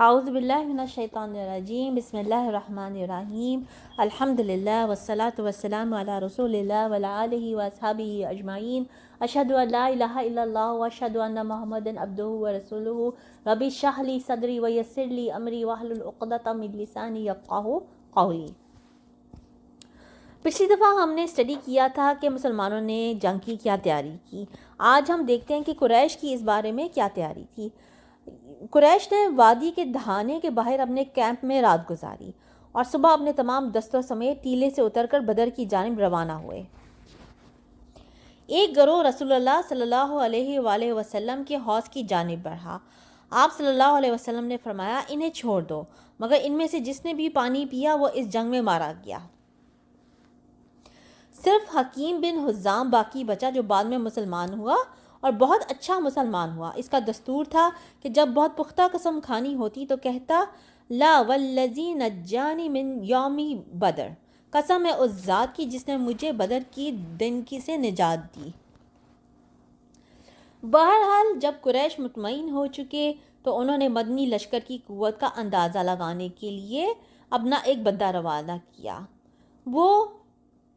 اعوذ باللہ من الشیطان الرجیم، بسم اللہ الرحمن الرحیم، الحمدللہ والصلاة والسلام علی رسول اللہ وعلی آلہ واصحابہ اجمعین، اشہد ان لا الہ الا اللہ واشہد ان محمدا عبدہ ورسولہ، رب اشرح لی صدری ویسر لی امری واحلل عقدۃ من لسانی یفقہوا قولی۔ پچھلی دفعہ ہم نے اسٹڈی کیا تھا کہ مسلمانوں نے جنگ کی کیا تیاری کی۔ آج ہم دیکھتے ہیں کہ قریش کی اس بارے میں کیا تیاری تھی۔ قریش نے وادی کے دہانے کے باہر اپنے کیمپ میں رات گزاری اور صبح اپنے تمام دستوں سمیت ٹیلے سے اتر کر بدر کی جانب روانہ ہوئے۔ ایک گروہ رسول اللہ صلی اللہ علیہ وآلہ وسلم کے حوض کی جانب بڑھا۔ آپ صلی اللہ علیہ وسلم نے فرمایا، انہیں چھوڑ دو، مگر ان میں سے جس نے بھی پانی پیا وہ اس جنگ میں مارا گیا۔ صرف حکیم بن حزام باقی بچا، جو بعد میں مسلمان ہوا اور بہت اچھا مسلمان ہوا۔ اس کا دستور تھا کہ جب بہت پختہ قسم کھانی ہوتی تو کہتا، لا والذی نجانی من یوم بدر، قسم ہے اس ذات کی جس نے مجھے بدر کی دن کی سے نجات دی۔ بہرحال جب قریش مطمئن ہو چکے تو انہوں نے مدنی لشکر کی قوت کا اندازہ لگانے کے لیے اپنا ایک بندہ روانہ کیا۔ وہ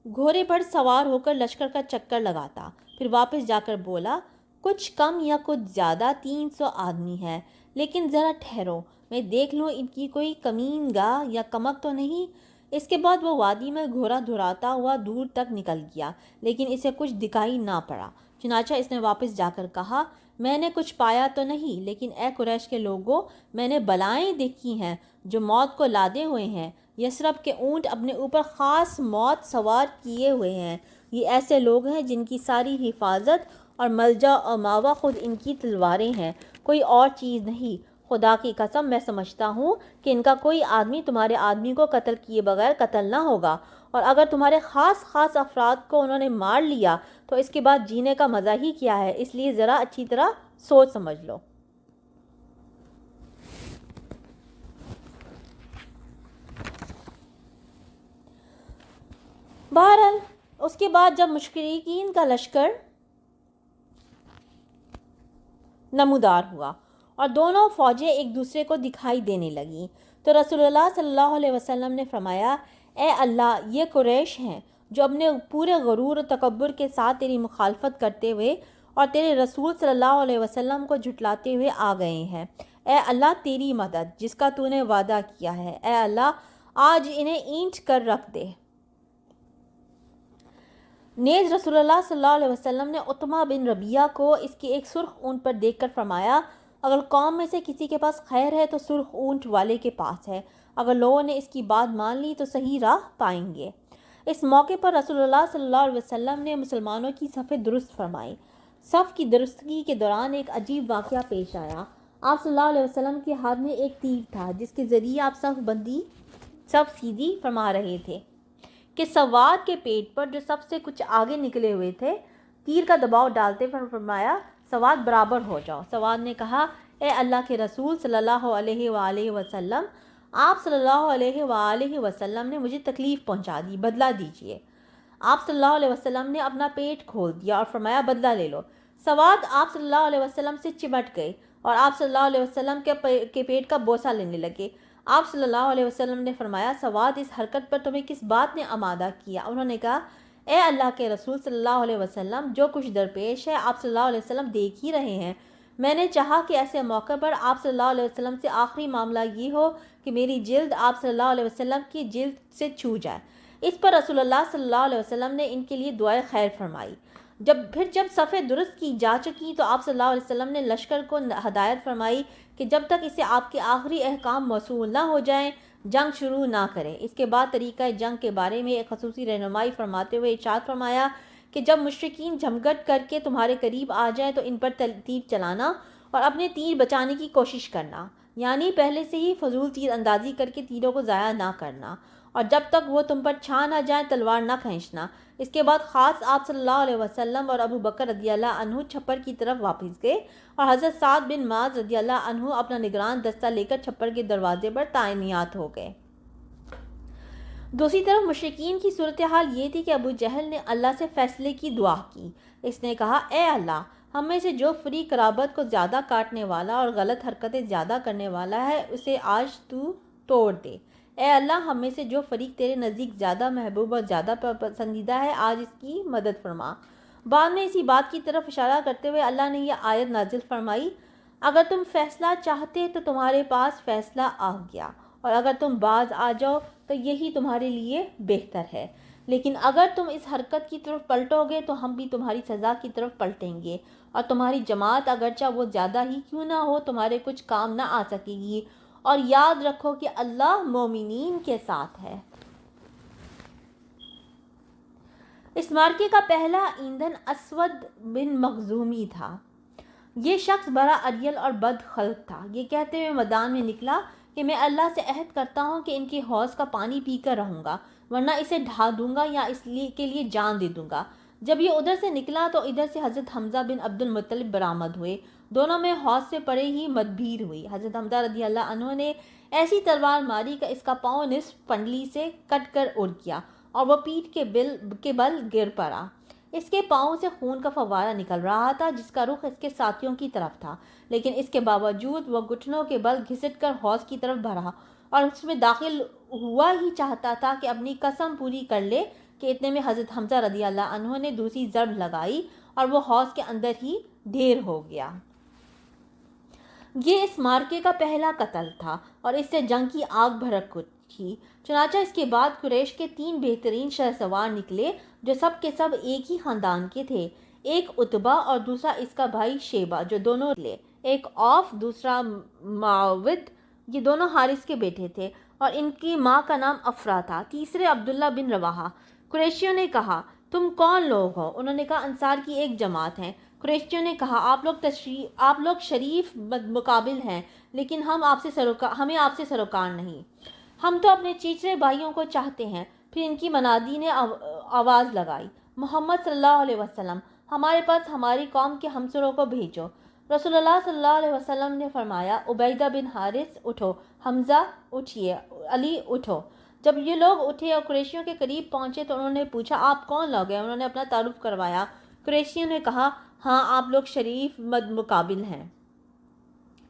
گھوڑے پر سوار ہو کر لشکر کا چکر لگاتا، پھر واپس جا کر بولا، کچھ کم یا کچھ زیادہ 300 آدمی ہے، لیکن ذرا ٹھہرو، میں دیکھ لوں ان کی کوئی کمین گاہ یا کمک تو نہیں۔ اس کے بعد وہ وادی میں گھوڑا دھراتا ہوا دور تک نکل گیا، لیکن اسے کچھ دکھائی نہ پڑا۔ چنانچہ اس نے واپس جا کر کہا، میں نے کچھ پایا تو نہیں، لیکن اے قریش کے لوگوں، میں نے بلائیں دیکھی ہیں جو موت کو لادے ہوئے ہیں۔ یثرب کے اونٹ اپنے اوپر خاص موت سوار کیے ہوئے ہیں۔ یہ ایسے لوگ ہیں جن کی ساری حفاظت اور ملجا اور ماوا خود ان کی تلواریں ہیں، کوئی اور چیز نہیں۔ خدا کی قسم میں سمجھتا ہوں کہ ان کا کوئی آدمی تمہارے آدمی کو قتل کیے بغیر قتل نہ ہوگا، اور اگر تمہارے خاص افراد کو انہوں نے مار لیا تو اس کے بعد جینے کا مزہ ہی کیا ہے، اس لیے ذرا اچھی طرح سوچ سمجھ لو۔ بہرحال اس کے بعد جب مشرکین کا لشکر نمودار ہوا اور دونوں فوجیں ایک دوسرے کو دکھائی دینے لگیں تو رسول اللہ صلی اللہ علیہ وسلم نے فرمایا، اے اللہ، یہ قریش ہیں جو اپنے پورے غرور و تکبر کے ساتھ تیری مخالفت کرتے ہوئے اور تیرے رسول صلی اللہ علیہ وسلم کو جھٹلاتے ہوئے آ گئے ہیں۔ اے اللہ، تیری مدد جس کا تو نے وعدہ کیا ہے، اے اللہ آج انہیں اینٹ کر رکھ دے۔ نیز رسول اللہ صلی اللہ علیہ وسلم نے عتبہ بن ربیعہ کو اس کے ایک سرخ اونٹ پر دیکھ کر فرمایا، اگر قوم میں سے کسی کے پاس خیر ہے تو سرخ اونٹ والے کے پاس ہے، اگر لوگوں نے اس کی بات مان لی تو صحیح راہ پائیں گے۔ اس موقع پر رسول اللہ صلی اللہ علیہ وسلم نے مسلمانوں کی صفیں درست فرمائی۔ صف کی درستگی کے دوران ایک عجیب واقعہ پیش آیا۔ آپ صلی اللہ علیہ وسلم کے ہاتھ میں ایک تیر تھا جس کے ذریعے آپ صف سیدھی فرما رہے تھے کہ سوار کے پیٹ پر جو سب سے کچھ آگے نکلے ہوئے تھے تیر کا دباؤ ڈالتے فرمایا، سواد برابر ہو جاؤ۔ سواد نے کہا، اے اللہ کے رسول صلی اللہ علیہ وآلہ وسلم، آپ صلی اللہ علیہ وآلہ وسلم نے مجھے تکلیف پہنچا دی، بدلہ دیجیے۔ آپ صلی اللہ علیہ وسلم نے اپنا پیٹ کھول دیا اور فرمایا، بدلہ لے لو۔ سواد آپ صلی اللہ علیہ وسلم سے چمٹ گئے اور آپ صلی اللہ علیہ وسلم کے پیٹ کا بوسہ لینے لگے۔ آپ صلی اللہ علیہ وسلم نے فرمایا، سواد، اس حرکت پر تمہیں کس بات نے آمادہ کیا؟ انہوں نے کہا، اے اللہ کے رسول صلی اللہ علیہ وسلم، جو کچھ درپیش ہے آپ صلی اللہ علیہ وسلم دیکھ ہی رہے ہیں۔ میں نے چاہا کہ ایسے موقع پر آپ صلی اللہ علیہ وسلم سے آخری معاملہ یہ ہو کہ میری جلد آپ صلی اللہ علیہ وسلم کی جلد سے چھو جائے۔ اس پر رسول اللہ صلی اللہ علیہ وسلم نے ان کے لیے دعائے خیر فرمائی۔ جب صفیں درست کی جا چکی تو آپ صلی اللہ علیہ وسلم نے لشکر کو ہدایت فرمائی کہ جب تک اسے آپ کے آخری احکام موصول نہ ہو جائیں جنگ شروع نہ کریں۔ اس کے بعد طریقہ جنگ کے بارے میں ایک خصوصی رہنمائی فرماتے ہوئے ارشاد فرمایا کہ جب مشرکین جھمگٹ کر کے تمہارے قریب آ جائیں تو ان پر تیر چلانا اور اپنے تیر بچانے کی کوشش کرنا، یعنی پہلے سے ہی فضول تیر اندازی کر کے تیروں کو ضائع نہ کرنا، اور جب تک وہ تم پر چھا نہ جائیں تلوار نہ کھینچنا۔ اس کے بعد خاص آپ صلی اللہ علیہ وسلم اور ابو بکر رضی اللہ عنہ چھپر کی طرف واپس گئے اور حضرت سعد بن معاذ رضی اللہ عنہ اپنا نگران دستہ لے کر چھپر کے دروازے پر تعینات ہو گئے۔ دوسری طرف مشرکین کی صورتحال یہ تھی کہ ابو جہل نے اللہ سے فیصلے کی دعا کی۔ اس نے کہا، اے اللہ، ہم میں سے جو فریق قرابت کو زیادہ کاٹنے والا اور غلط حرکتیں زیادہ کرنے والا ہے اسے آج تو توڑ دے۔ اے اللہ، ہم میں سے جو فریق تیرے نزدیک زیادہ محبوب اور زیادہ پسندیدہ ہے آج اس کی مدد فرما۔ بعد میں اسی بات کی طرف اشارہ کرتے ہوئے اللہ نے یہ آیت نازل فرمائی، اگر تم فیصلہ چاہتے تو تمہارے پاس فیصلہ آ گیا، اور اگر تم باز آ جاؤ تو یہی تمہارے لیے بہتر ہے، لیکن اگر تم اس حرکت کی طرف پلٹو گے تو ہم بھی تمہاری سزا کی طرف پلٹیں گے، اور تمہاری جماعت اگرچہ وہ زیادہ ہی کیوں نہ ہو تمہارے کچھ کام نہ آ سکے گی، اور یاد رکھو کہ اللہ مومنین کے ساتھ ہے۔ اس معرکے کا پہلا ایندھن اسود بن مخزومی تھا۔ یہ شخص بڑا اریل اور بد خلق تھا۔ یہ کہتے ہوئے میدان میں نکلا کہ میں اللہ سے عہد کرتا ہوں کہ ان کے حوض کا پانی پی کر رہوں گا، ورنہ اسے ڈھا دوں گا یا اس کے لیے جان دے دوں گا۔ جب یہ ادھر سے نکلا تو ادھر سے حضرت حمزہ بن عبد المطلب برآمد ہوئے۔ دونوں میں حوض سے پڑے ہی مدبھیر ہوئی۔ حضرت حمزہ رضی اللہ عنہ نے ایسی تلوار ماری کہ اس کا پاؤں نصف پنڈلی سے کٹ کر اڑ گیا اور وہ پیٹھ کے بل گر پڑا۔ اس کے پاؤں سے خون کا فوارہ نکل رہا تھا جس کا رخ اس کے ساتھیوں کی طرف تھا، لیکن اس کے باوجود وہ گھٹنوں کے بل گھسٹ کر حوض کی طرف بڑھا اور اس میں داخل ہوا ہی چاہتا تھا کہ اپنی قسم پوری کر لے کہ اتنے میں حضرت حمزہ رضی اللہ عنہ نے دوسری ضرب لگائی اور وہ حوض کے اندر ہی ڈھیر ہو گیا۔ یہ اس معرکے کا پہلا قتل تھا اور اس سے جنگ کی آگ بھڑک اٹھی۔ چنانچہ اس کے بعد قریش کے 3 بہترین شہسوار نکلے جو سب کے سب ایک ہی خاندان کے تھے، ایک عتبہ اور دوسرا اس کا بھائی شیبہ جو دونوں نکلے، ایک عوف دوسرا معاوض، یہ دونوں حارث کے بیٹے تھے اور ان کی ماں کا نام افرا تھا، تیسرے عبداللہ بن رواحہ۔ قریشیوں نے کہا، تم کون لوگ ہو؟ انہوں نے کہا، انصار کی ایک جماعت ہیں۔ قریشیوں نے کہا، آپ لوگ شریف مقابل ہیں، لیکن ہمیں آپ سے سروکار نہیں، ہم تو اپنے چچیرے بھائیوں کو چاہتے ہیں۔ پھر ان کی منادی نے آواز لگائی، محمد صلی اللہ علیہ وسلم، ہمارے پاس ہماری قوم کے ہمسروں کو بھیجو۔ رسول اللہ صلی اللہ علیہ وسلم نے فرمایا، عبیدہ بن حارث اٹھو، حمزہ اٹھیے، علی اٹھو۔ جب یہ لوگ اٹھے اور قریشیوں کے قریب پہنچے تو انہوں نے پوچھا، آپ کون لوگ ہیں؟ انہوں نے اپنا تعارف کروایا۔ قریشیوں نے کہا، ہاں آپ لوگ شریف مقابل ہیں۔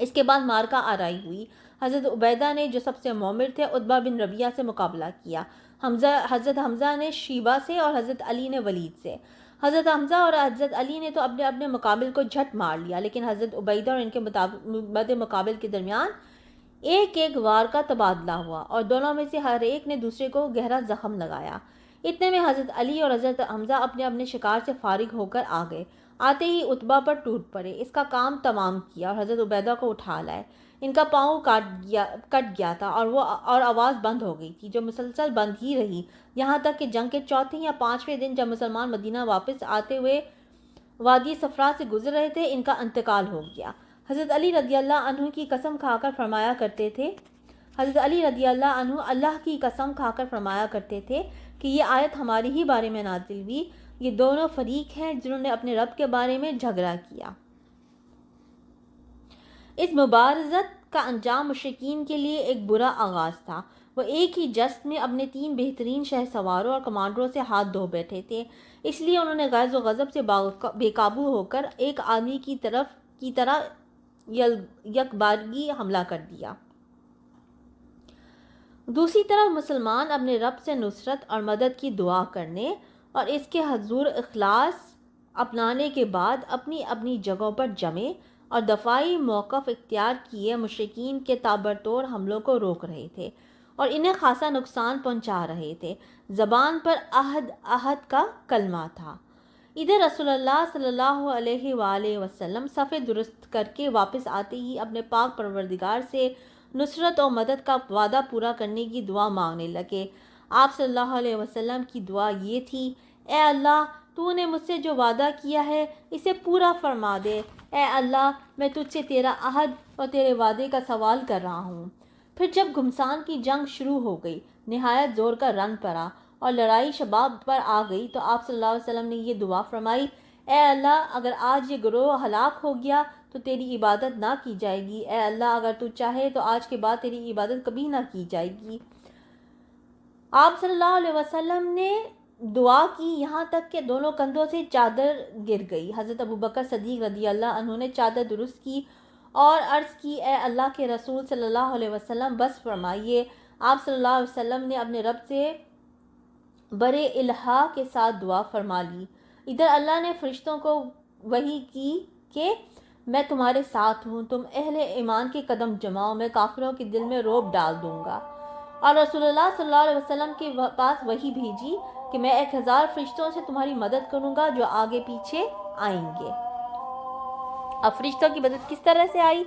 اس کے بعد معرکہ آرائی ہوئی۔ حضرت عبیدہ نے جو سب سے مومر تھے عتبہ بن ربیعہ سے مقابلہ کیا، حضرت حمزہ نے شیبہ سے اور حضرت علی نے ولید سے۔ حضرت حمزہ اور حضرت علی نے تو اپنے مقابل کو جھٹ مار لیا، لیکن حضرت عبیدہ اور ان کے مد مقابل کے درمیان ایک وار کا تبادلہ ہوا اور دونوں میں سے ہر ایک نے دوسرے کو گہرا زخم لگایا۔ اتنے میں حضرت علی اور حضرت حمزہ اپنے شکار سے فارغ ہو کر آ گئے۔ آتے ہی عتبہ پر ٹوٹ پڑے، اس کا کام تمام کیا اور حضرت عبیدہ کو اٹھا لائے۔ ان کا پاؤں کٹ گیا تھا اور آواز بند ہو گئی تھی جو مسلسل بند ہی رہی، یہاں تک کہ جنگ کے چوتھے یا 5ویں دن جب مسلمان مدینہ واپس آتے ہوئے وادی صفرا سے گزر رہے تھے ان کا انتقال ہو گیا۔ حضرت علی رضی اللہ عنہ کی قسم کھا کر فرمایا کرتے تھے کہ یہ آیت ہمارے ہی بارے میں نازل ہوئی، یہ دونوں فریق ہیں جنہوں نے اپنے رب کے بارے میں جھگڑا کیا۔ اس مبارزت کا انجام مشرکین کے لیے ایک برا آغاز تھا۔ وہ ایک ہی جست میں اپنے 3 بہترین شہ سواروں اور کمانڈروں سے ہاتھ دھو بیٹھے تھے، اس لیے انہوں نے غیظ و غضب سے بے قابو ہو کر ایک آدمی کی طرح یکبارگی حملہ کر دیا۔ دوسری طرف مسلمان اپنے رب سے نصرت اور مدد کی دعا کرنے اور اس کے حضور اخلاص اپنانے کے بعد اپنی اپنی جگہوں پر جمے اور دفاعی موقف اختیار کیے مشرکین کے تابڑتوڑ حملوں کو روک رہے تھے اور انہیں خاصا نقصان پہنچا رہے تھے۔ زبان پر عہد کا کلمہ تھا۔ ادھر رسول اللہ صلی اللہ علیہ وآلہ وسلم صفے درست کر کے واپس آتے ہی اپنے پاک پروردگار سے نصرت و مدد کا وعدہ پورا کرنے کی دعا مانگنے لگے۔ آپ صلی اللہ علیہ وسلم کی دعا یہ تھی، اے اللہ، تو نے مجھ سے جو وعدہ کیا ہے اسے پورا فرما دے۔ اے اللہ، میں تجھ سے تیرا عہد اور تیرے وعدے کا سوال کر رہا ہوں۔ پھر جب گھمسان کی جنگ شروع ہو گئی، نہایت زور کا رن پڑا اور لڑائی شباب پر آ گئی تو آپ صلی اللہ علیہ وسلم نے یہ دعا فرمائی، اے اللہ، اگر آج یہ گروہ ہلاک ہو گیا تو تیری عبادت نہ کی جائے گی۔ اے اللہ، اگر تو چاہے تو آج کے بعد تیری عبادت کبھی نہ کی جائے گی۔ آپ صلی اللہ علیہ وسلم نے دعا کی یہاں تک کہ دونوں کندھوں سے چادر گر گئی۔ حضرت ابوبکر صدیق رضی اللہ عنہ نے چادر درست کی اور عرض کی، اے اللہ کے رسول صلی اللہ علیہ وسلم بس فرمائیے۔ آپ صلی اللہ علیہ وسلم نے اپنے رب سے بڑے الہا کے ساتھ دعا فرما لی۔ ادھر اللہ نے فرشتوں کو وحی کی کہ میں تمہارے ساتھ ہوں، تم اہل ایمان کے قدم جماؤ، میں کافروں کے دل میں رعب ڈال دوں گا۔ اور رسول اللہ صلی اللہ علیہ وسلم کے پاس وحی بھیجی کہ میں 1000 فرشتوں سے تمہاری مدد کروں گا جو آگے پیچھے آئیں گے۔ اب فرشتوں کی مدد کس طرح سے آئی؟